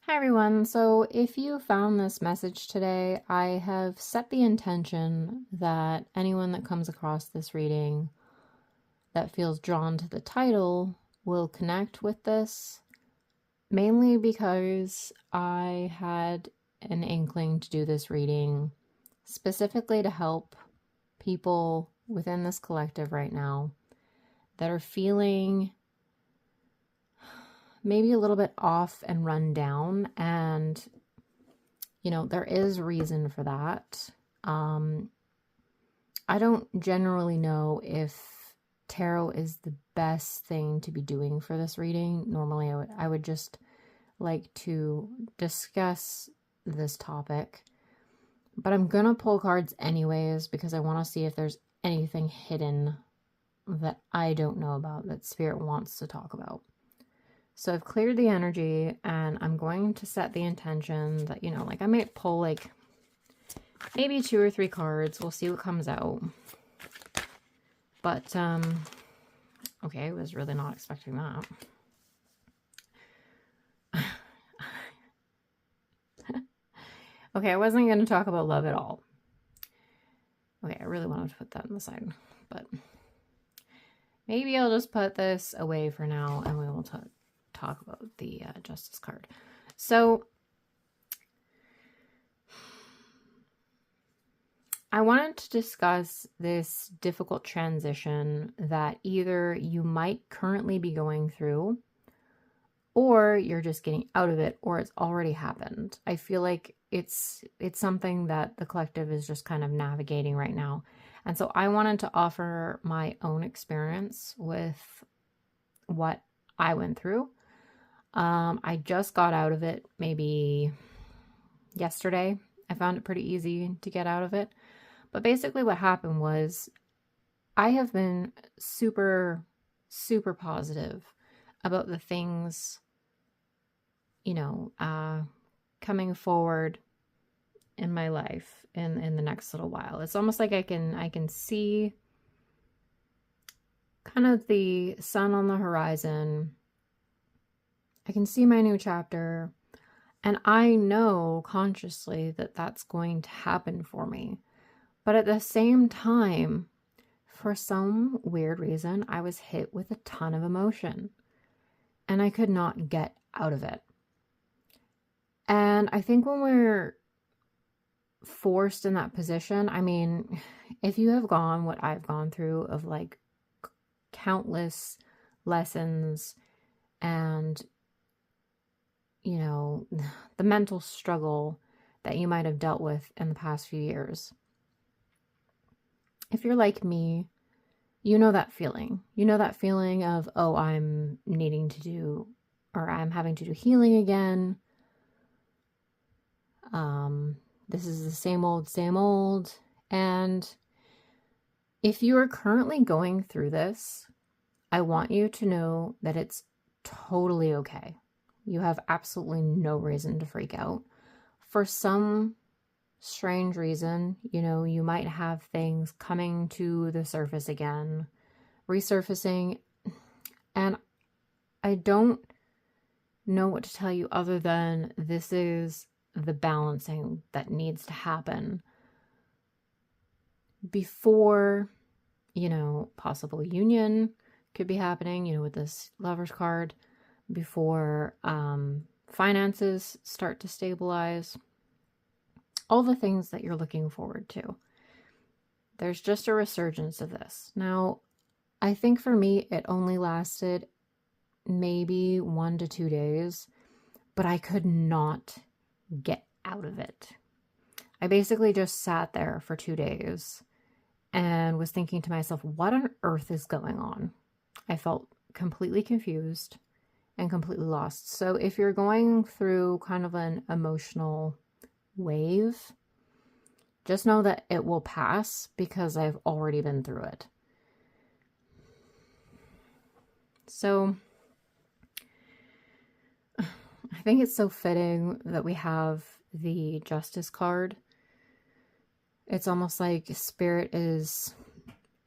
Hi everyone. So if you found this message today, I have set the intention that anyone that comes across this reading that feels drawn to the title will connect with this, mainly because I had an inkling to do this reading specifically to help people within this collective right now that are feeling maybe a little bit off and run down. And there is reason for that. I don't generally know if tarot is the best thing to be doing for this reading. Normally, I would just like to discuss this topic, but I'm gonna pull cards anyways because I want to see if there's anything hidden that I don't know about that Spirit wants to talk about. So I've cleared the energy and I'm going to set the intention that, I might pull maybe 2 or 3 cards. We'll see what comes out. But, okay, I was really not expecting that. Okay, I wasn't going to talk about love at all. Okay, I really wanted to put that on the side, but maybe I'll just put this away for now and we will talk about the Justice card. So I wanted to discuss this difficult transition that either you might currently be going through, or you're just getting out of it, or it's already happened. I feel like it's something that the collective is just kind of navigating right now. And so I wanted to offer my own experience with what I went through. I just got out of it maybe yesterday. I found it pretty easy to get out of it. But basically what happened was I have been super, super positive about the things, coming forward in my life in the next little while. It's almost like I can see kind of the sun on the horizon. I can see my new chapter, and I know consciously that that's going to happen for me. But at the same time, for some weird reason, I was hit with a ton of emotion and I could not get out of it. And I think when we're forced in that position, I mean, if you have gone what I've gone through of like countless lessons and, the mental struggle that you might have dealt with in the past few years, if you're like me, you know that feeling. You know that feeling of, oh, I'm needing to do, or I'm having to do healing again. This is the same old, same old. And if you are currently going through this, I want you to know that it's totally okay. You have absolutely no reason to freak out. For some strange reason, you might have things coming to the surface again, resurfacing, and I don't know what to tell you other than this is the balancing that needs to happen before, possible union could be happening, with this Lover's card, before finances start to stabilize, all the things that you're looking forward to. There's just a resurgence of this. Now, I think for me, it only lasted maybe 1 to 2 days, but I could not get out of it. I basically just sat there for 2 days and was thinking to myself, what on earth is going on? I felt completely confused and completely lost. So if you're going through kind of an emotional wave, just know that it will pass because I've already been through it. So I think it's so fitting that we have the Justice card. It's almost like Spirit is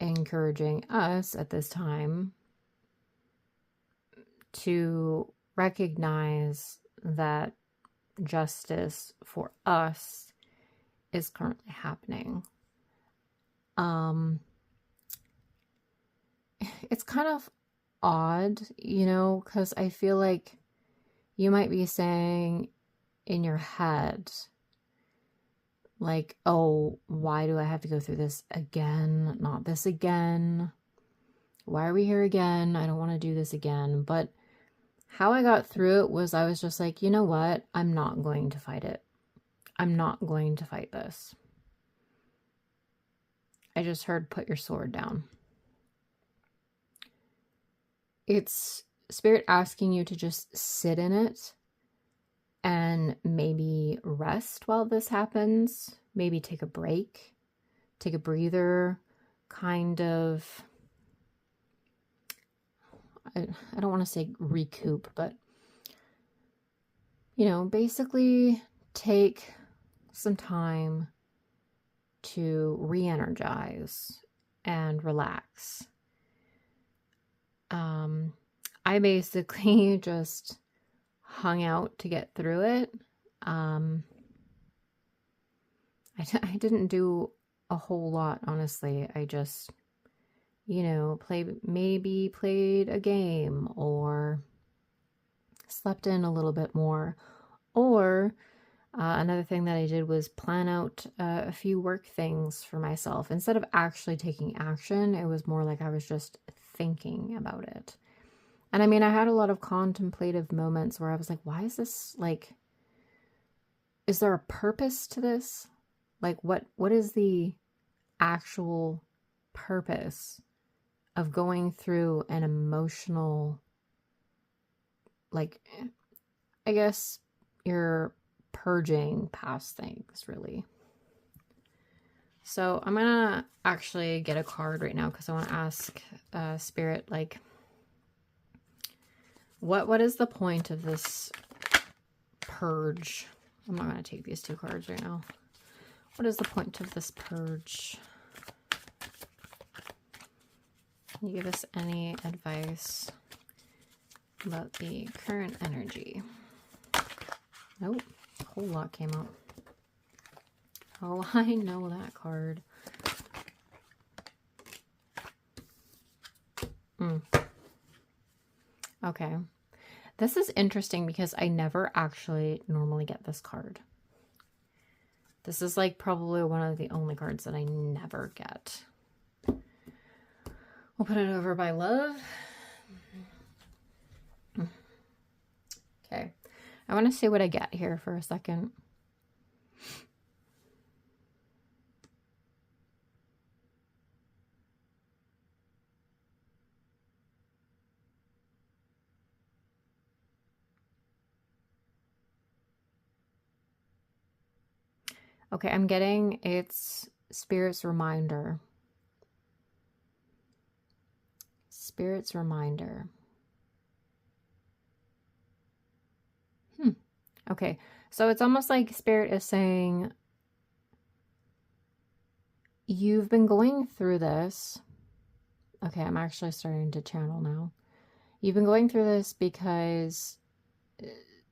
encouraging us at this time to recognize that justice for us is currently happening. It's kind of odd, because I feel like you might be saying in your head, like, oh, why do I have to go through this again? Not this again. Why are we here again? I don't want to do this again. But how I got through it was I was just like, you know what? I'm not going to fight it. I'm not going to fight this. I just heard, put your sword down. It's Spirit asking you to just sit in it and maybe rest while this happens. Maybe take a break, take a breather, kind of, I don't want to say recoup, but, basically take some time to re-energize and relax. I basically just hung out to get through it. I didn't do a whole lot, honestly. I just, played a game or slept in a little bit more. Or another thing that I did was plan out a few work things for myself. Instead of actually taking action, it was more like I was just thinking about it. And I mean, I had a lot of contemplative moments where I was like, why is this, like, is there a purpose to this? Like, what is the actual purpose of going through an emotional, like, I guess you're purging past things, really. So I'm gonna actually get a card right now because I want to ask Spirit, like, what is the point of this purge? I'm not going to take these two cards right now. What is the point of this purge? Can you give us any advice about the current energy? Nope, a whole lot came out. Oh, I know that card. Okay. This is interesting because I never actually normally get this card. This is like probably one of the only cards that I never get. We'll put it over by love. Okay. I want to see what I get here for a second. Okay, I'm getting it's Spirit's reminder. Spirit's reminder. Okay, so it's almost like Spirit is saying, you've been going through this. Okay, I'm actually starting to channel now. You've been going through this because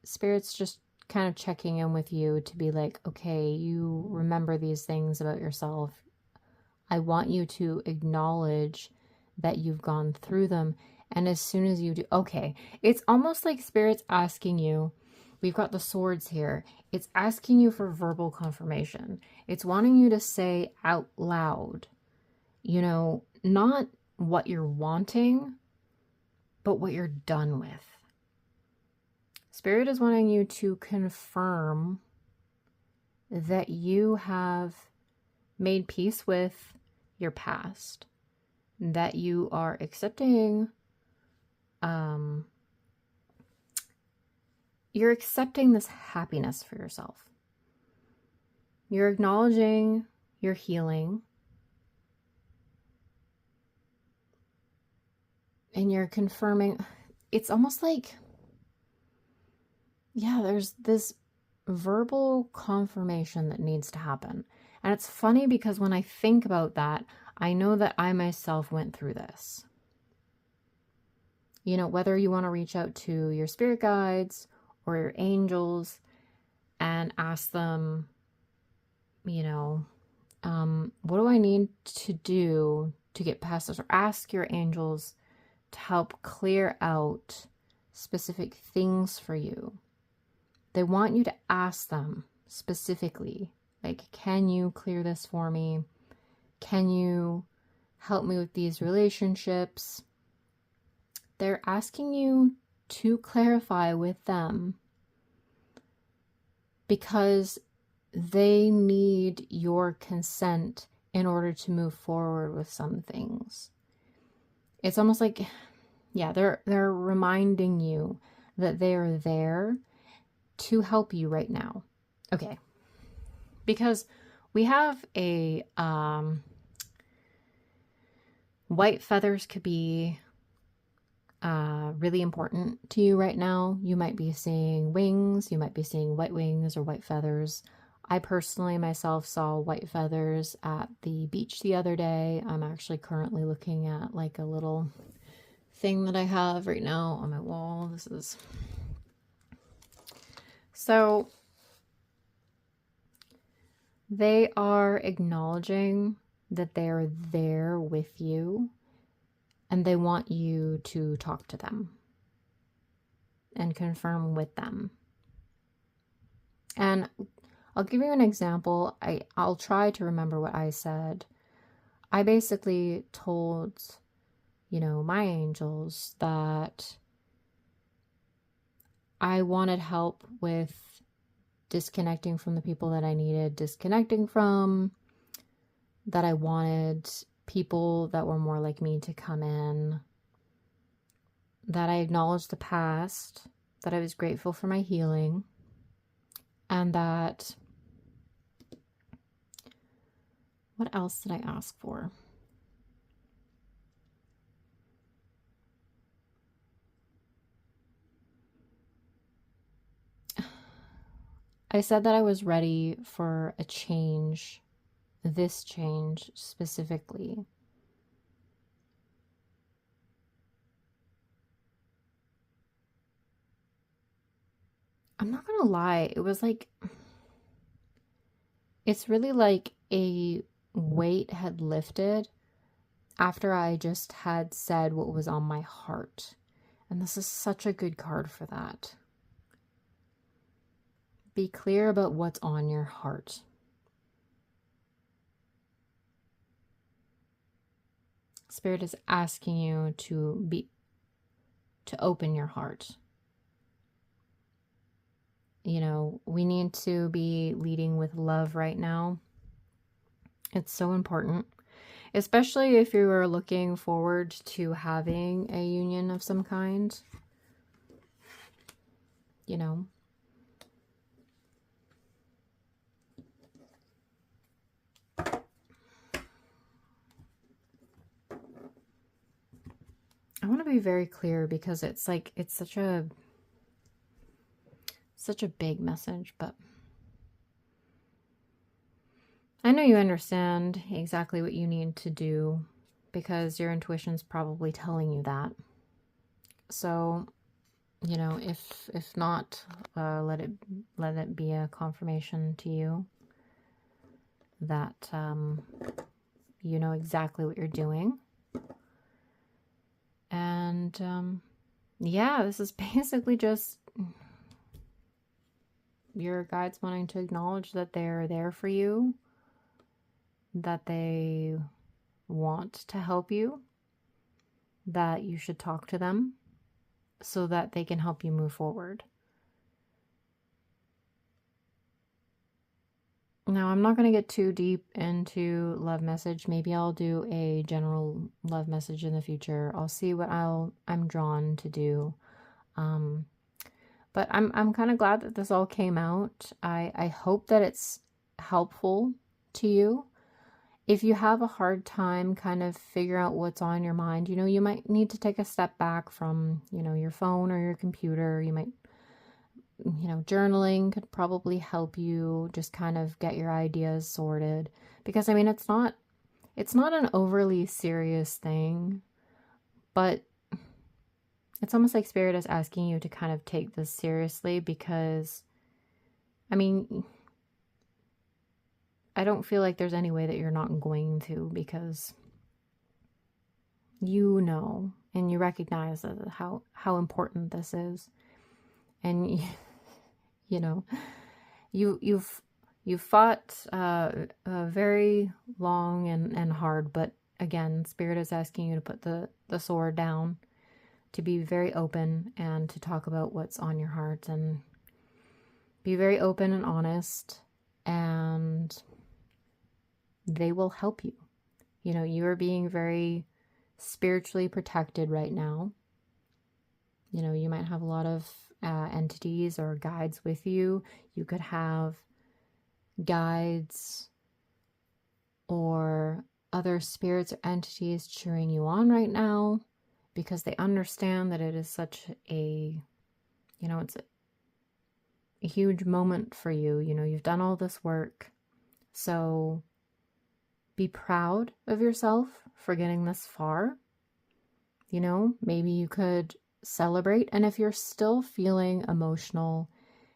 Spirit's just kind of checking in with you to be like, okay, you remember these things about yourself. I want you to acknowledge that you've gone through them. And as soon as you do, okay, it's almost like Spirit's asking you, we've got the swords here. It's asking you for verbal confirmation. It's wanting you to say out loud, not what you're wanting, but what you're done with. Spirit is wanting you to confirm that you have made peace with your past, that you are accepting, you're accepting this happiness for yourself. You're acknowledging your healing, and you're confirming. It's almost like, yeah, there's this verbal confirmation that needs to happen. And it's funny because when I think about that, I know that I myself went through this. Whether you want to reach out to your spirit guides or your angels, and ask them, you know, what do I need to do to get past this? Or ask your angels to help clear out specific things for you. They want you to ask them specifically, like, can you clear this for me? Can you help me with these relationships? They're asking you to clarify with them because they need your consent in order to move forward with some things. It's almost like, yeah, they're reminding you that they are there to help you right now. Okay. Because we have a white feathers could be really important to you right now. You might be seeing wings, you might be seeing white wings or white feathers. I personally myself saw white feathers at the beach the other day. I'm actually currently looking at like a little thing that I have right now on my wall. This is so they are acknowledging that they're there with you and they want you to talk to them and confirm with them. And I'll give you an example. I'll try to remember what I said. I basically told, my angels that I wanted help with disconnecting from the people that I needed disconnecting from, that I wanted people that were more like me to come in, that I acknowledged the past, that I was grateful for my healing, and that, what else did I ask for? I said that I was ready for a change, this change specifically. I'm not gonna lie, it was like, it's really like a weight had lifted after I just had said what was on my heart. And this is such a good card for that. Be clear about what's on your heart. Spirit is asking you to open your heart. We need to be leading with love right now. It's so important, especially if you are looking forward to having a union of some kind. I want to be very clear because it's like, it's such a big message, but I know you understand exactly what you need to do because your intuition's probably telling you that. So, if not, let it be a confirmation to you that you know exactly what you're doing. And yeah, this is basically just your guides wanting to acknowledge that they're there for you, that they want to help you, that you should talk to them so that they can help you move forward. Now, I'm not going to get too deep into love message. Maybe I'll do a general love message in the future. I'll see what I'm drawn to do. But I'm kind of glad that this all came out. I hope that it's helpful to you. If you have a hard time kind of figuring out what's on your mind, you might need to take a step back from, your phone or your computer. You might, journaling could probably help you just kind of get your ideas sorted. Because, it's not an overly serious thing, but it's almost like Spirit is asking you to kind of take this seriously because I mean, I don't feel like there's any way that you're not going to, because you know and you recognize how important this is. And you know, you've fought very long and hard, but again, Spirit is asking you to put the sword down, to be very open and to talk about what's on your heart, and be very open and honest, and they will help you. You know, you are being very spiritually protected right now. You know, you might have a lot of entities or guides with you. You could have guides or other spirits or entities cheering you on right now, because they understand that it is such a, you know, it's a huge moment for you. You know, you've done all this work. So be proud of yourself for getting this far. You know, maybe you could celebrate. And if you're still feeling emotional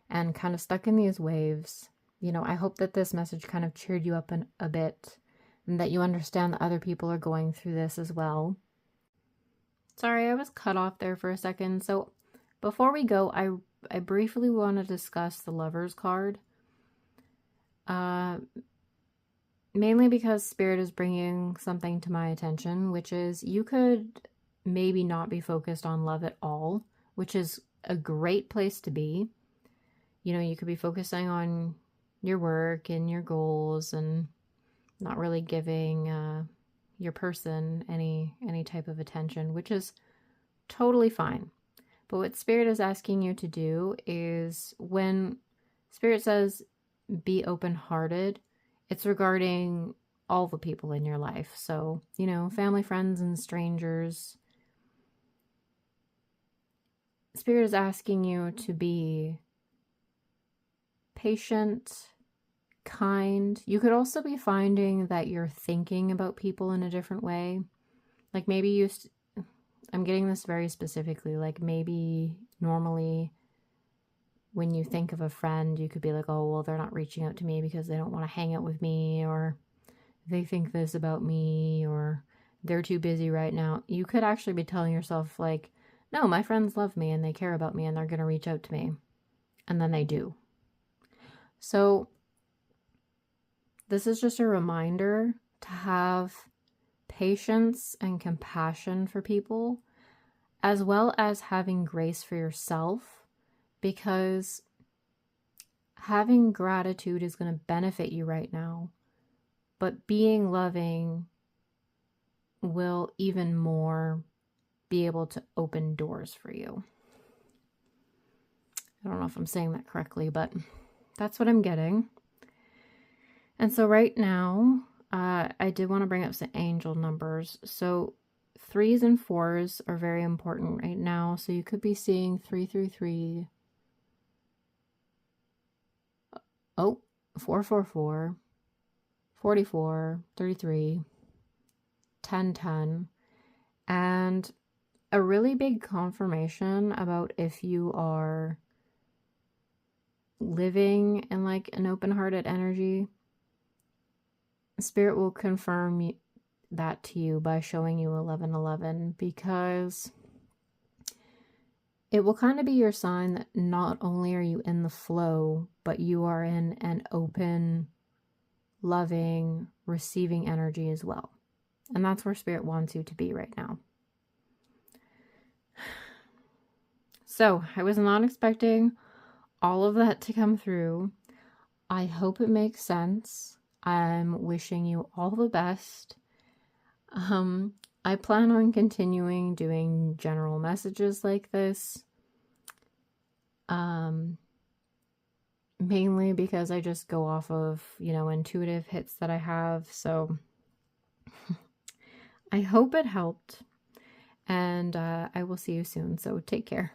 and kind of stuck in these waves, you know, I hope that this message kind of cheered you up a bit, and that you understand that other people are going through this as well. Sorry, I was cut off there for a second. So before we go, I briefly want to discuss the Lover's card. Mainly because Spirit is bringing something to my attention, which is you could maybe not be focused on love at all, which is a great place to be. You know, you could be focusing on your work and your goals and not really giving your person any type of attention, which is totally fine. But what Spirit is asking you to do is, when Spirit says be open-hearted, it's regarding all the people in your life. So, you know, family, friends, and strangers. Spirit is asking you to be patient, kind. You could also be finding that you're thinking about people in a different way. Like maybe I'm getting this very specifically, like maybe normally when you think of a friend, you could be like, oh, well, they're not reaching out to me because they don't want to hang out with me, or they think this about me, or they're too busy right now. You could actually be telling yourself like, no, my friends love me and they care about me and they're going to reach out to me. And then they do. So this is just a reminder to have patience and compassion for people, as well as having grace for yourself, because having gratitude is going to benefit you right now, but being loving will even more be able to open doors for you. I don't know if I'm saying that correctly, but that's what I'm getting. And so right now, I did want to bring up some angel numbers. So 3s and 4s are very important right now. So you could be seeing 333, 444, 44, 33, 1010, and a really big confirmation about if you are living in like an open-hearted energy. Spirit will confirm that to you by showing you 1111, because it will kind of be your sign that not only are you in the flow, but you are in an open, loving, receiving energy as well. And that's where Spirit wants you to be right now. So I was not expecting all of that to come through. I hope it makes sense. I'm wishing you all the best. I plan on continuing doing general messages like this. Mainly because I just go off of, you know, intuitive hits that I have. So I hope it helped. And I will see you soon. So take care.